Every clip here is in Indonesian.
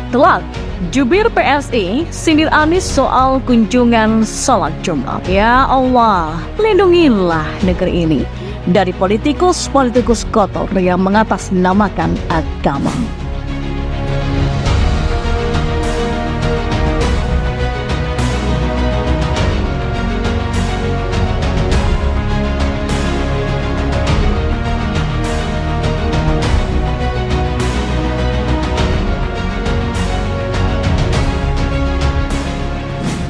Telak, jubir PSI sindir Anies soal kunjungan sholat Jumat. Ya Allah, lindungilah negeri ini dari politikus-politikus kotor yang mengatasnamakan agama.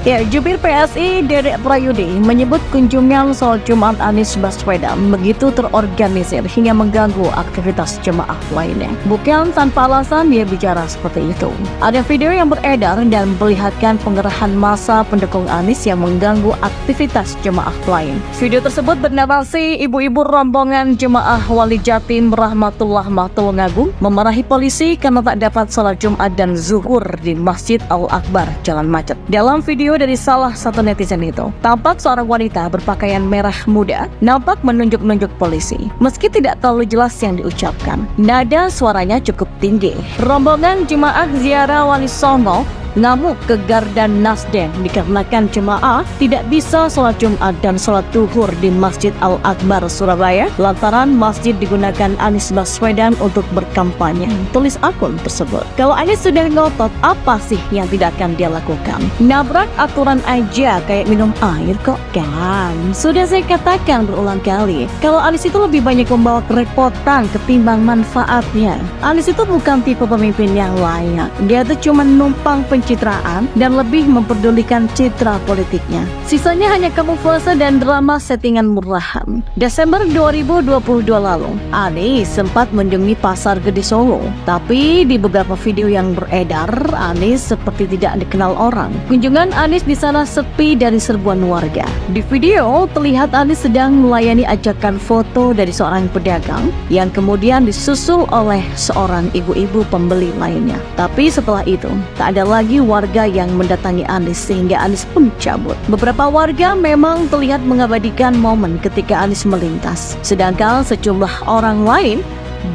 Ya, jubir PSI Dedek Prayudi menyebut kunjungan sholat Jumat Anies Baswedan begitu terorganisir hingga mengganggu aktivitas jemaah lainnya. Bukan tanpa alasan dia bicara seperti itu. Ada video yang beredar dan memperlihatkan pengerahan massa pendukung Anies yang mengganggu aktivitas jemaah lain. Video tersebut bernarasi ibu-ibu rombongan jemaah Wali Jatim Rahmatullah Tulungagung memarahi polisi karena tak dapat sholat Jumat dan zuhur di Masjid Al-Akbar Jalan Macet. Dalam video dari salah satu netizen itu, tampak seorang wanita berpakaian merah muda nampak menunjuk-nunjuk polisi. Meski tidak terlalu jelas yang diucapkan, nada suaranya cukup tinggi. Rombongan jemaah ziarah Wali Songo ngamuk ke Garda Nasdem dikarenakan jemaah tidak bisa sholat Jumat dan sholat duhur di Masjid Al-Akbar Surabaya lantaran masjid digunakan Anies Baswedan untuk berkampanye. Tulis akun tersebut. Kalau Anies sudah ngotot, apa sih yang tidak akan dia lakukan? Nabrak aturan aja kayak minum air kok kan? Sudah saya katakan berulang kali, kalau Anies itu lebih banyak membawa kerepotan ketimbang manfaatnya. Anies itu bukan tipe pemimpin yang layak. Dia tuh cuma numpang pencitraan dan lebih memperdulikan citra politiknya. Sisanya hanya kamuflase dan drama settingan murahan. Desember 2022 lalu, Anies sempat mengunjungi Pasar Gede Solo. Tapi di beberapa video yang beredar, Anies seperti tidak dikenal orang. Kunjungan Anies di sana sepi dari serbuan warga. Di video terlihat Anies sedang melayani ajakan foto dari seorang pedagang yang kemudian disusul oleh seorang ibu-ibu pembeli lainnya. Tapi setelah itu, tak ada lagi warga yang mendatangi Anies sehingga Anies pun cabut. Beberapa warga memang terlihat mengabadikan momen ketika Anies melintas, sedangkan sejumlah orang lain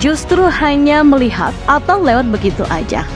justru hanya melihat atau lewat begitu aja.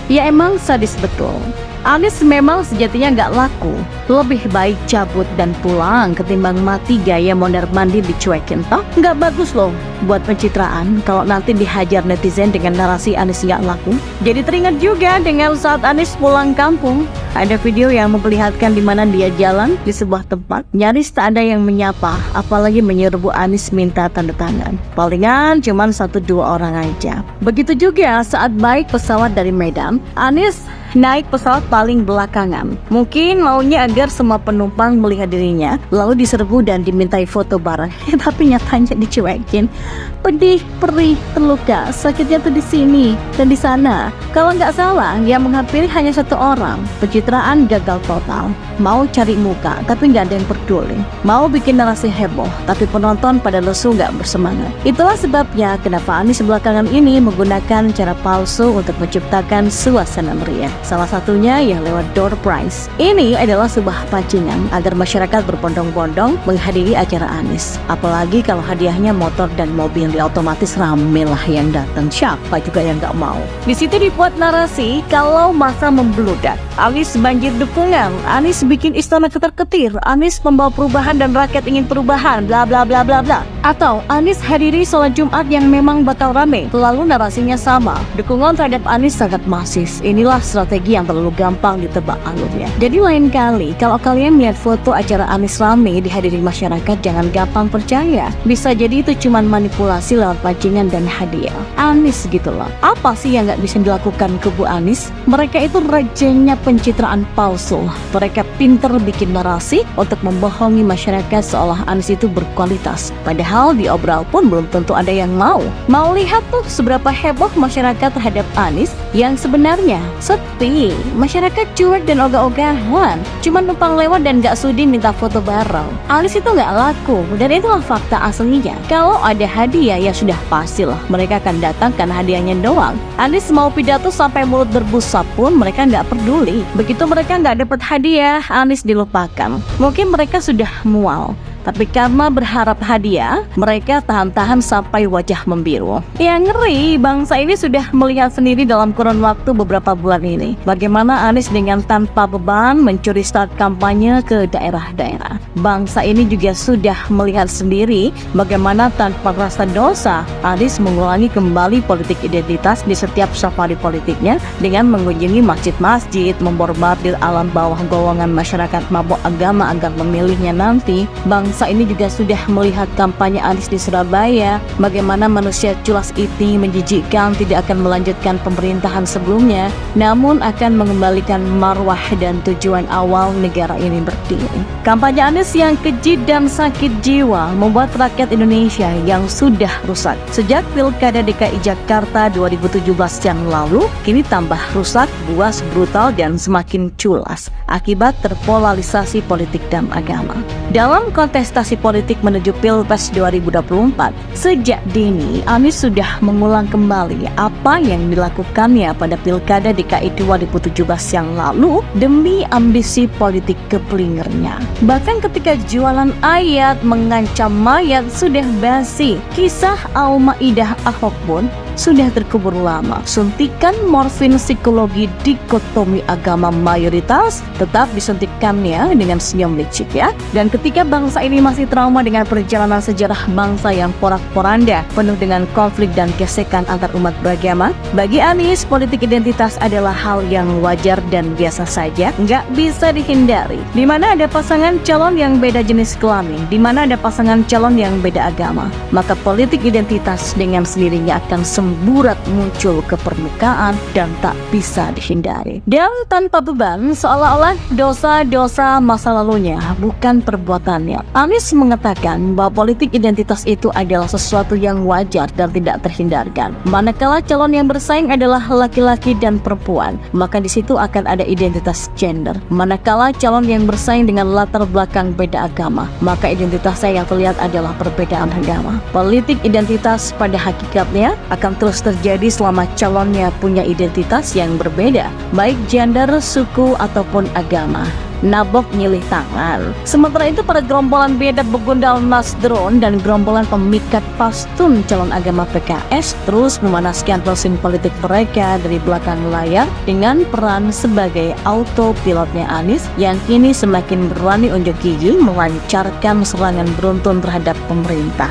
Ya emang sadis betul. Anies memang sejatinya nggak laku. Lebih baik cabut dan pulang ketimbang mati gaya mondar-mandir dicuekin. Toh nggak bagus loh buat pencitraan kalau nanti dihajar netizen dengan narasi Anies nggak laku. Jadi teringat juga dengan saat Anies pulang kampung. Ada video yang memperlihatkan di mana dia jalan di sebuah tempat, nyaris tak ada yang menyapa, apalagi menyerbu Anies minta tanda tangan. Palingan cuman 1-2 orang aja. Begitu juga saat naik pesawat dari Medan, Anies naik pesawat paling belakangan. Mungkin maunya agar semua penumpang melihat dirinya, lalu diserbu dan dimintai foto bareng. Tapi nyatanya dicuekin. Pedih, perih, terluka, sakitnya tuh di sini dan di sana. Kalau nggak salah, yang menghampiri hanya 1 orang. Pencitraan gagal total. Mau cari muka, tapi nggak ada yang peduli. Mau bikin narasi heboh, tapi penonton pada lesu nggak bersemangat. Itulah sebabnya kenapa Anies belakangan ini menggunakan cara palsu untuk menciptakan suasana meriah. Salah satunya yang lewat door prize. Ini adalah sebuah pancingan agar masyarakat berbondong-bondong menghadiri acara Anies. Apalagi kalau hadiahnya motor dan mobil, otomatis rame lah yang datang. Siapa juga yang nggak mau? Di situ dibuat narasi kalau masa membludak. Anies banjir dukungan. Anies bikin istana ketar-ketir. Anies membawa perubahan dan rakyat ingin perubahan. Bla bla bla bla bla. Atau Anies hadiri sholat Jumat yang memang bakal rame. Lalu narasinya sama. Dukungan terhadap Anies sangat masif. Inilah strategi yang terlalu gampang ditebak alurnya. Jadi lain kali kalau kalian melihat foto acara Anies rame dihadiri masyarakat, jangan gampang percaya. Bisa jadi itu cuma manipulasi lewat pancingan dan hadiah. Anies gitu loh. Apa sih yang gak bisa dilakukan kubu Anies? Mereka itu rajanya pencitraan palsu. Mereka pinter bikin narasi untuk membohongi masyarakat seolah Anies itu berkualitas. Padahal di obral pun belum tentu ada yang mau. Mau lihat tuh seberapa heboh masyarakat terhadap Anies yang sebenarnya sepi. Masyarakat cuek dan ogah-ogahan. Cuma numpang lewat dan gak sudi minta foto bareng. Anies itu gak laku dan itulah fakta aslinya. Kalau ada hadiah ya sudah pastilah mereka akan datang karena hadiahnya doang. Anies mau pidato sampai mulut berbusa pun mereka nggak peduli. Begitu mereka nggak dapat hadiah, Anies dilupakan. Mungkin mereka sudah mual. Tapi karena berharap hadiah, mereka tahan-tahan sampai wajah membiru. Yang ngeri, bangsa ini sudah melihat sendiri dalam kurun waktu beberapa bulan ini bagaimana Anies dengan tanpa beban mencuri start kampanye ke daerah-daerah. Bangsa ini juga sudah melihat sendiri bagaimana tanpa rasa dosa Anies mengulangi kembali politik identitas di setiap safari politiknya dengan mengunjungi masjid-masjid, memborbardir alam bawah golongan masyarakat mabuk agama agar memilihnya nanti. Bangsa ini juga sudah melihat kampanye Anies di Surabaya, bagaimana manusia culas itu menjijikkan tidak akan melanjutkan pemerintahan sebelumnya, namun akan mengembalikan marwah dan tujuan awal negara ini berdiri. Kampanye Anies yang keji dan sakit jiwa membuat rakyat Indonesia yang sudah rusak sejak Pilkada DKI Jakarta 2017 yang lalu kini tambah rusak, buas, brutal, dan semakin culas akibat terpolarisasi politik dan agama. Dalam kontestasi politik menuju Pilpres 2024, sejak dini Anies sudah mengulang kembali apa yang dilakukannya pada Pilkada DKI 2017 yang lalu demi ambisi politik kepelingernya. Bahkan ketika jualan ayat mengancam mayat sudah basi, kisah Al-Maidah Ahok pun sudah terkubur lama. Suntikan morfin psikologi dikotomi agama mayoritas tetap disuntikannya dengan senyum licik ya. Dan ketika bangsa ini masih trauma dengan perjalanan sejarah bangsa yang porak-poranda penuh dengan konflik dan gesekan antar umat beragama, bagi Anies politik identitas adalah hal yang wajar dan biasa saja, nggak bisa dihindari. Di mana ada pasangan calon yang beda jenis kelamin, di mana ada pasangan calon yang beda agama, maka politik identitas dengan sendirinya akan semburat muncul ke permukaan dan tak bisa dihindari. Dan tanpa beban, seolah-olah dosa-dosa masa lalunya bukan perbuatannya. Anies mengatakan bahwa politik identitas itu adalah sesuatu yang wajar dan tidak terhindarkan. Manakala calon yang bersaing adalah laki-laki dan perempuan, maka di situ akan ada identitas gender. Manakala calon yang bersaing dengan latar belakang beda agama, maka identitasnya yang terlihat adalah perbedaan agama. Politik identitas pada hakikatnya akan terus terjadi selama calonnya punya identitas yang berbeda, baik gender, suku, ataupun agama. Nabok nyilih tangan. Sementara itu pada gerombolan beda begundal Nasdron dan gerombolan pemikat pastun calon agama PKS terus memanaskan mesin politik mereka dari belakang layar dengan peran sebagai autopilotnya Anies yang kini semakin berani unjuk gigi melancarkan serangan beruntun terhadap pemerintah.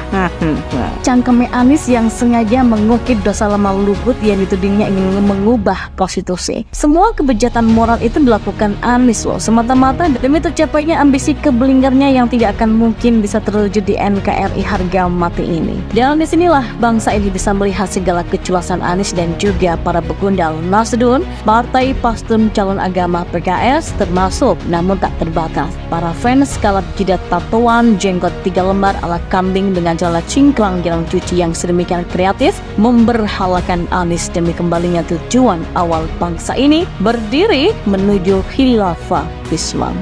Cangkeme Anies yang sengaja mengukir dosa lama luhut yang ditudingnya ingin mengubah konstitusi. Semua kebejatan moral itu dilakukan Anies loh, semata-mata demi tercapainya ambisi kebelingernya yang tidak akan mungkin bisa terwujud di NKRI harga mati ini. Dan disinilah bangsa ini bisa melihat segala kecuasan Anies dan juga para begundal Nasdun, partai pastun calon agama PKS termasuk namun tak terbatas para fans kalap jidat tatoan jenggot 3 lembar ala kambing dengan celana cingkrang jarang cuci yang sedemikian kreatif memberhalakan Anies demi kembalinya tujuan awal bangsa ini berdiri menuju khilafah Islam.